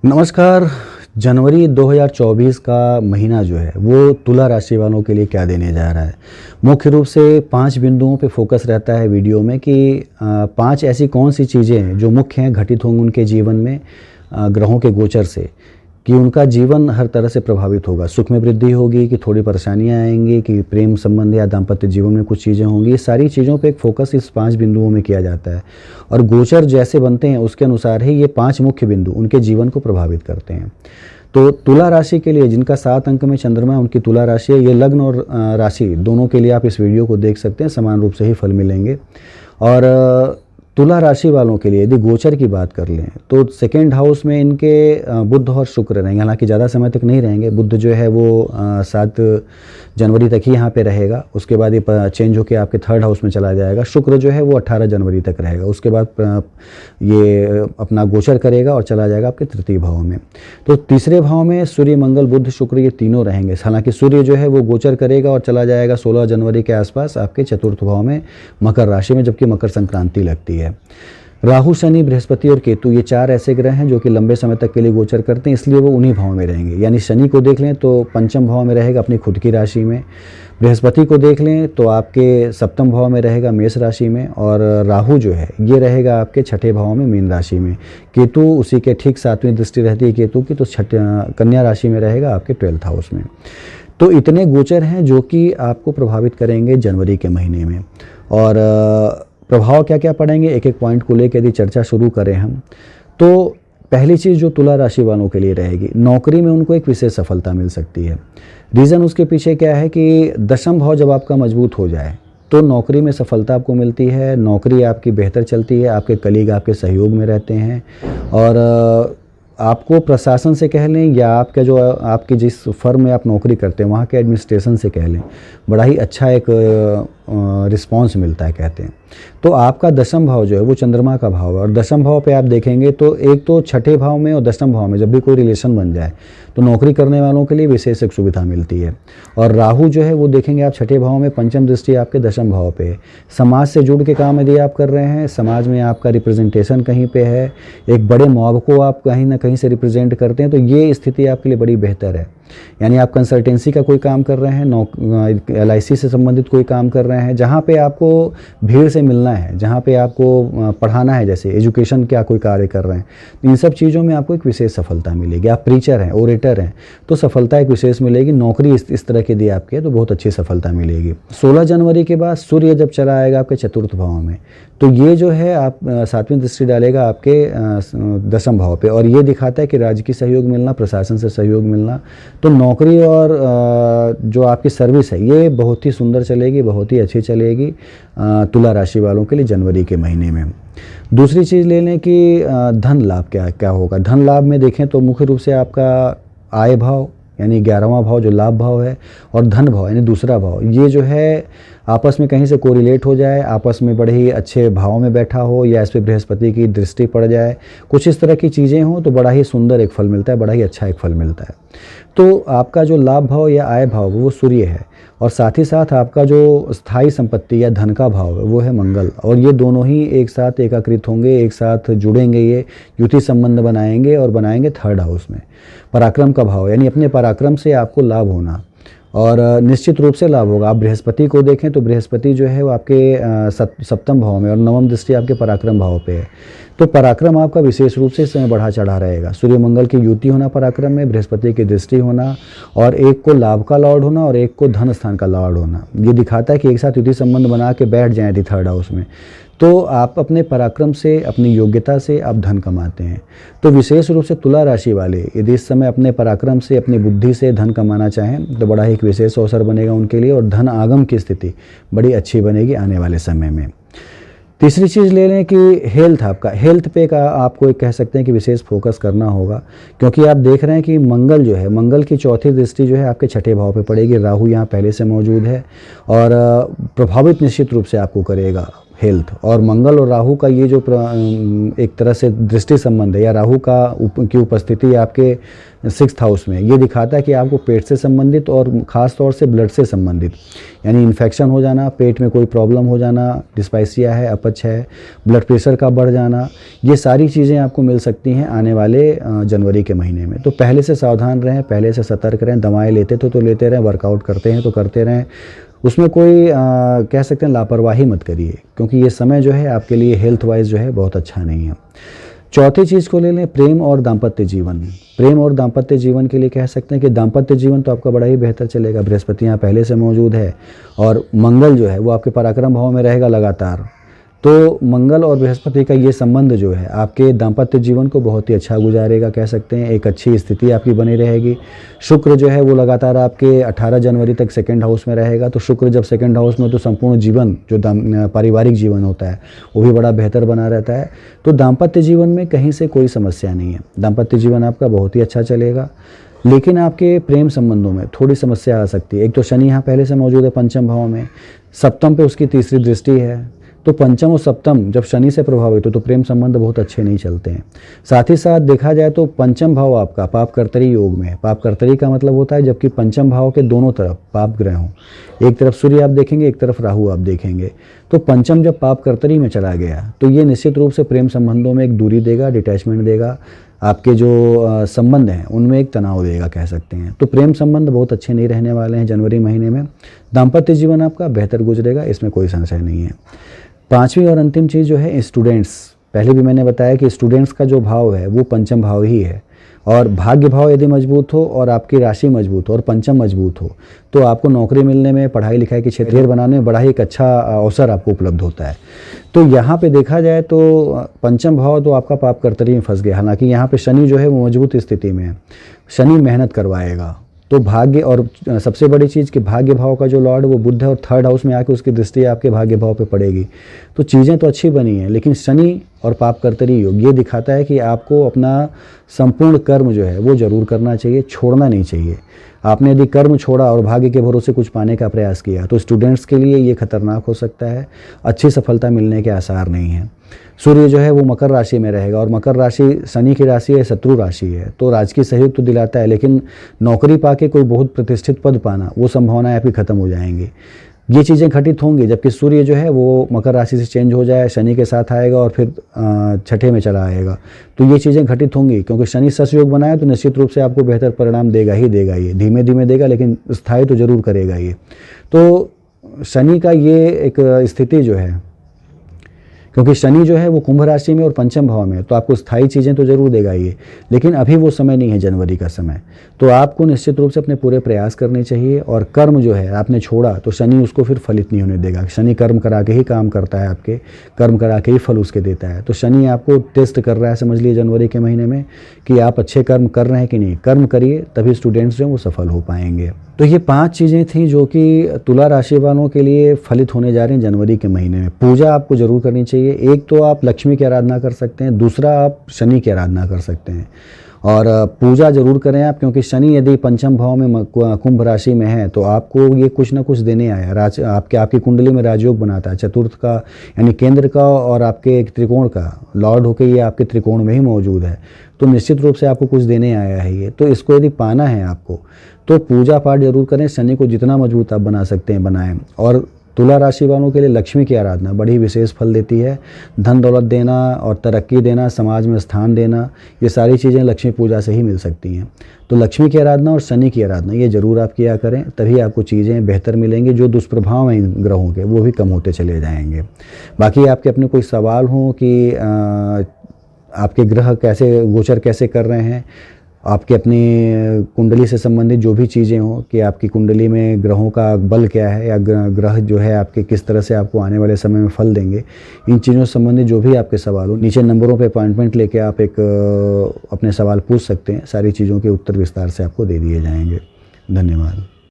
नमस्कार। जनवरी 2024 का महीना जो है वो तुला राशि वालों के लिए क्या देने जा रहा है। मुख्य रूप से 5 बिंदुओं पे फोकस रहता है वीडियो में कि 5 ऐसी कौन सी चीज़ें हैं जो मुख्य हैं घटित होंगी उनके जीवन में ग्रहों के गोचर से, कि उनका जीवन हर तरह से प्रभावित होगा। सुख में वृद्धि होगी कि थोड़ी परेशानियां आएंगी, कि प्रेम संबंध या दाम्पत्य जीवन में कुछ चीज़ें होंगी। ये सारी चीज़ों पे एक फोकस इस 5 बिंदुओं में किया जाता है और गोचर जैसे बनते हैं उसके अनुसार ही ये 5 मुख्य बिंदु उनके जीवन को प्रभावित करते हैं। तो तुला राशि के लिए जिनका 7 अंक में चंद्रमा है उनकी तुला राशि है। ये लग्न और राशि दोनों के लिए आप इस वीडियो को देख सकते हैं, समान रूप से ही फल मिलेंगे। और तुला राशि वालों के लिए यदि गोचर की बात कर लें तो सेकेंड हाउस में इनके बुध और शुक्र रहेंगे। हालांकि ज़्यादा समय तक नहीं रहेंगे। बुध जो है वो 7 जनवरी तक ही यहाँ पे रहेगा। उसके बाद ये चेंज होकर आपके थर्ड हाउस में चला जाएगा। शुक्र जो है वो 18 जनवरी तक रहेगा। उसके बाद ये अपना गोचर करेगा और चला जाएगा आपके तृतीय भाव में। तो तीसरे भाव में सूर्य, मंगल, बुध, शुक्र ये तीनों रहेंगे। हालांकि सूर्य जो है वो गोचर करेगा और चला जाएगा 16 जनवरी के आसपास आपके चतुर्थ भाव में मकर राशि में, जबकि मकर संक्रांति लगती है। राहु, शनि, बृहस्पति और केतु ये 4 ऐसे ग्रह हैं जो कि लंबे समय तक के लिए गोचर करते हैं, इसलिए वो उन्हीं भाव में रहेंगे। यानी शनि को देख लें तो पंचम भाव में रहेगा अपनी खुद की राशि में। बृहस्पति को देख लें तो आपके सप्तम भाव में रहेगा मेष राशि में। और राहु जो है ये रहेगा आपके छठे भाव में मीन राशि में। केतु उसी के ठीक 7वीं दृष्टि रहती है केतु की, तो कन्या राशि में रहेगा आपके 12th हाउस में। तो इतने गोचर हैं जो कि आपको प्रभावित करेंगे जनवरी के महीने में। और प्रभाव क्या क्या पड़ेंगे एक एक पॉइंट को लेकर यदि चर्चा शुरू करें हम, तो पहली चीज़ जो तुला राशि वालों के लिए रहेगी, नौकरी में उनको एक विशेष सफलता मिल सकती है। रीज़न उसके पीछे क्या है कि दशम भाव जब आपका मजबूत हो जाए तो नौकरी में सफलता आपको मिलती है। नौकरी आपकी बेहतर चलती है, आपके कलीग आपके सहयोग में रहते हैं। और आपको प्रशासन से कह लें या आपका जो आपकी जिस फर्म में आप नौकरी करते हैं वहाँ के एडमिनिस्ट्रेशन से कह लें, बड़ा ही अच्छा एक रिस्पांस मिलता है कहते हैं। तो आपका दशम भाव जो है वो चंद्रमा का भाव है। और दशम भाव पे आप देखेंगे तो एक तो छठे भाव में और दशम भाव में जब भी कोई रिलेशन बन जाए तो नौकरी करने वालों के लिए विशेष एक सुविधा मिलती है। और राहु जो है वो देखेंगे आप छठे भाव में, पंचम दृष्टि आपके दशम भाव पे है। समाज से जुड़ के काम यदि आप कर रहे हैं, समाज में आपका रिप्रेजेंटेशन कहीं पे है, एक बड़े मॉब को आप कहीं ना कहीं से रिप्रेजेंट करते हैं, तो ये स्थिति आपके लिए बड़ी बेहतर है। यानी आप कंसल्टेंसी का कोई काम कर रहे हैं, LIC से संबंधित कोई काम कर रहे हैं, जहाँ पे आपको भीड़ से मिलना है, जहाँ पे आपको पढ़ाना है, जैसे एजुकेशन क्या कोई कार्य कर रहे हैं, तो इन सब चीज़ों में आपको एक विशेष सफलता मिलेगी। आप प्रीचर हैं, ओरेटर हैं, तो सफलता एक विशेष मिलेगी। नौकरी इस तरह की दी आपकी है तो बहुत अच्छी सफलता मिलेगी। 16 जनवरी के बाद सूर्य जब चला आएगा आपके चतुर्थ भाव में, तो ये जो है आप 7वीं दृष्टि डालेगा आपके दशम भाव पे। और ये दिखाता है कि राजकीय सहयोग मिलना, प्रशासन से सहयोग मिलना। तो नौकरी और जो आपकी सर्विस है ये बहुत ही सुंदर चलेगी, बहुत ही अच्छी चलेगी तुला राशि वालों के लिए जनवरी के महीने में। दूसरी चीज़ ले लें कि धन लाभ क्या क्या होगा। धन लाभ में देखें तो मुख्य रूप से आपका आय भाव यानी 11वां भाव जो लाभ भाव है, और धन भाव यानी दूसरा भाव, ये जो है आपस में कहीं से कोरिलेट हो जाए, आपस में बड़े ही अच्छे भाव में बैठा हो, या इस पर बृहस्पति की दृष्टि पड़ जाए, कुछ इस तरह की चीज़ें हों तो बड़ा ही सुंदर एक फल मिलता है, बड़ा ही अच्छा एक फल मिलता है। तो आपका जो लाभ भाव या आय भाव वो सूर्य है, और साथ ही साथ आपका जो स्थायी संपत्ति या धन का भाव है वो है मंगल। और ये दोनों ही एक साथ एकाकृत होंगे, एक साथ जुड़ेंगे, ये युति संबंध बनाएंगे और बनाएंगे थर्ड हाउस में। पराक्रम का भाव यानी अपने पराक्रम से आपको लाभ होना, और निश्चित रूप से लाभ होगा। आप बृहस्पति को देखें तो बृहस्पति जो है वो आपके सप्तम भाव में, और नवम दृष्टि आपके पराक्रम भाव पे है। तो पराक्रम आपका विशेष रूप से इस समय बढ़ा चढ़ा रहेगा। सूर्य मंगल की युति होना पराक्रम में, बृहस्पति की दृष्टि होना, और एक को लाभ का लॉर्ड होना और एक को धन स्थान का लॉर्ड होना, ये दिखाता है कि एक साथ युति संबंध बना के बैठ जाए यदि थर्ड हाउस में, तो आप अपने पराक्रम से, अपनी योग्यता से आप धन कमाते हैं। तो विशेष रूप से तुला राशि वाले यदि इस समय अपने पराक्रम से, अपनी बुद्धि से धन कमाना चाहें तो बड़ा ही एक विशेष अवसर बनेगा उनके लिए, और धन आगम की स्थिति बड़ी अच्छी बनेगी आने वाले समय में। तीसरी चीज़ ले लें कि हेल्थ, आपका हेल्थ पे का आपको एक कह सकते हैं कि विशेष फोकस करना होगा, क्योंकि आप देख रहे हैं कि मंगल जो है, मंगल की चौथी दृष्टि जो है आपके छठे भाव पे पड़ेगी। राहु यहाँ पहले से मौजूद है और प्रभावित निश्चित रूप से आपको करेगा। हेल्थ। और मंगल और राहु का ये जो एक तरह से दृष्टि संबंध है, या राहु की उपस्थिति आपके 6th हाउस में, ये दिखाता है कि आपको पेट से संबंधित और ख़ास तौर से ब्लड से संबंधित, यानी इन्फेक्शन हो जाना, पेट में कोई प्रॉब्लम हो जाना, डिस्पाइसिया है, अपच है, ब्लड प्रेशर का बढ़ जाना, ये सारी चीज़ें आपको मिल सकती हैं आने वाले जनवरी के महीने में। तो पहले से सावधान रहें, पहले से सतर्क रहें। दवाएँ लेते तो लेते रहें, वर्कआउट करते हैं तो करते रहें, उसमें कोई कह सकते हैं लापरवाही मत करिए, क्योंकि ये समय जो है आपके लिए हेल्थ वाइज जो है बहुत अच्छा नहीं है। चौथी चीज़ को ले लें, प्रेम और दाम्पत्य जीवन। प्रेम और दाम्पत्य जीवन के लिए कह सकते हैं कि दाम्पत्य जीवन तो आपका बड़ा ही बेहतर चलेगा। बृहस्पति यहाँ पहले से मौजूद है और मंगल जो है वो आपके पराक्रम भाव में रहेगा लगातार। तो मंगल और बृहस्पति का ये संबंध जो है आपके दाम्पत्य जीवन को बहुत ही अच्छा गुजारेगा, कह सकते हैं। एक अच्छी स्थिति आपकी बनी रहेगी। शुक्र जो है वो लगातार आपके 18 जनवरी तक 2nd हाउस में रहेगा। तो शुक्र जब 2nd हाउस में, तो संपूर्ण जीवन जो पारिवारिक जीवन होता है वो भी बड़ा बेहतर बना रहता है। तो दाम्पत्य जीवन में कहीं से कोई समस्या नहीं है, दाम्पत्य जीवन आपका बहुत ही अच्छा चलेगा। लेकिन आपके प्रेम संबंधों में थोड़ी समस्या आ सकती है। एक तो शनि यहाँ पहले से मौजूद है 5म भाव में, सप्तम पे उसकी तीसरी दृष्टि है। तो पंचम और सप्तम जब शनि से प्रभावित हो तो प्रेम संबंध बहुत अच्छे नहीं चलते हैं। साथ ही साथ देखा जाए तो 5म भाव आपका पाप कर्तरी योग में है। पाप कर्तरी का मतलब होता है जबकि 5म भाव के दोनों तरफ पाप ग्रह हों, एक तरफ सूर्य आप देखेंगे, एक तरफ राहु आप देखेंगे। तो 5म जब पाप कर्तरी में चला गया तो ये निश्चित रूप से प्रेम संबंधों में एक दूरी देगा, डिटैचमेंट देगा, आपके जो संबंध हैं उनमें एक तनाव देगा, कह सकते हैं। तो प्रेम संबंध बहुत अच्छे नहीं रहने वाले हैं जनवरी महीने में। दाम्पत्य जीवन आपका बेहतर गुजरेगा, इसमें कोई संशय नहीं है। 5वीं और अंतिम चीज़ जो है स्टूडेंट्स, पहले भी मैंने बताया कि स्टूडेंट्स का जो भाव है वो 5म भाव ही है। और भाग्य भाव यदि मजबूत हो और आपकी राशि मजबूत हो और 5म मजबूत हो तो आपको नौकरी मिलने में, पढ़ाई लिखाई के क्षेत्र बनाने में बड़ा ही एक अच्छा अवसर आपको उपलब्ध होता है। तो यहाँ पे देखा जाए तो 5म भाव तो आपका पाप कर्तरी में फंस गया। हालांकि यहाँ पे शनि जो है वो मजबूत स्थिति में है, शनि मेहनत करवाएगा। तो भाग्य, और सबसे बड़ी चीज़ कि भाग्य भाव का जो लॉर्ड वो बुध है और 3rd हाउस में आके उसकी दृष्टि आपके भाग्य भाव पे पड़ेगी। तो चीज़ें तो अच्छी बनी हैं, लेकिन शनि और पाप कर्तरी योग ये दिखाता है कि आपको अपना संपूर्ण कर्म जो है वो जरूर करना चाहिए, छोड़ना नहीं चाहिए। आपने यदि कर्म छोड़ा और भाग्य के भरोसे कुछ पाने का प्रयास किया तो स्टूडेंट्स के लिए ये खतरनाक हो सकता है, अच्छी सफलता मिलने के आसार नहीं हैं। सूर्य जो है वो मकर राशि में रहेगा और मकर राशि शनि की राशि है, शत्रु राशि है। तो राजकीय सहयोग तो दिलाता है, लेकिन नौकरी पाके कोई बहुत प्रतिष्ठित पद पाना वो संभावनाएं आपकी खत्म हो जाएंगी। ये चीज़ें घटित होंगी जबकि सूर्य जो है वो मकर राशि से चेंज हो जाए, शनि के साथ आएगा और फिर 6ठे में चला आएगा। तो ये चीज़ें घटित होंगी क्योंकि शनि ससयोग बनाए तो निश्चित रूप से आपको बेहतर परिणाम देगा ही देगा। ये धीमे धीमे देगा लेकिन स्थायी तो जरूर करेगा ये। तो शनि का ये एक स्थिति जो है, क्योंकि शनि जो है वो कुंभ राशि में और 5म भाव में, तो आपको स्थायी चीज़ें तो जरूर देगा ये, लेकिन अभी वो समय नहीं है जनवरी का समय। तो आपको निश्चित रूप से अपने पूरे प्रयास करने चाहिए। और कर्म जो है आपने छोड़ा तो शनि उसको फिर फलित नहीं होने देगा। शनि कर्म करा के ही काम करता है, आपके कर्म करा के ही फल उसके देता है। तो शनि आपको टेस्ट कर रहा है, समझ लीजिए जनवरी के महीने में, कि आप अच्छे कर्म कर रहे हैं कि नहीं। कर्म करिए तभी स्टूडेंट्स जो हैं वो सफल हो पाएंगे। तो ये 5 चीज़ें थी जो कि तुला राशि वालों के लिए फलित होने जा रही हैं जनवरी के महीने में। पूजा आपको जरूर करनी चाहिए। एक तो आप लक्ष्मी की आराधना कर सकते हैं, दूसरा आप शनि की आराधना कर सकते हैं। और पूजा जरूर करें आप, क्योंकि शनि यदि 5म भाव में कुंभ राशि में है तो आपको ये कुछ ना कुछ देने आया। आपकी कुंडली में राजयोग बनाता है, चतुर्थ का यानी केंद्र का और आपके एक त्रिकोण का लॉर्ड होकर ये आपके त्रिकोण में ही मौजूद है। तो निश्चित रूप से आपको कुछ देने आया है ये। तो इसको यदि पाना है आपको तो पूजा पाठ जरूर करें। शनि को जितना मजबूत आप बना सकते हैं बनाएं। और तुला राशि वालों के लिए लक्ष्मी की आराधना बड़ी विशेष फल देती है। धन दौलत देना और तरक्की देना, समाज में स्थान देना, ये सारी चीज़ें लक्ष्मी पूजा से ही मिल सकती हैं। तो लक्ष्मी की आराधना और शनि की आराधना ये जरूर आप किया करें, तभी आपको चीज़ें बेहतर मिलेंगी। जो दुष्प्रभाव हैं इन ग्रहों के वो भी कम होते चले जाएंगे। बाकी आपके अपने कोई सवाल हो कि आपके ग्रह कैसे गोचर कैसे कर रहे हैं, आपके अपनी कुंडली से संबंधित जो भी चीज़ें हों कि आपकी कुंडली में ग्रहों का बल क्या है या ग्रह जो है आपके किस तरह से आपको आने वाले समय में फल देंगे, इन चीज़ों से संबंधित जो भी आपके सवाल हो, नीचे नंबरों पे अपॉइंटमेंट लेके आप एक अपने सवाल पूछ सकते हैं। सारी चीज़ों के उत्तर विस्तार से आपको दे दिए जाएंगे। धन्यवाद।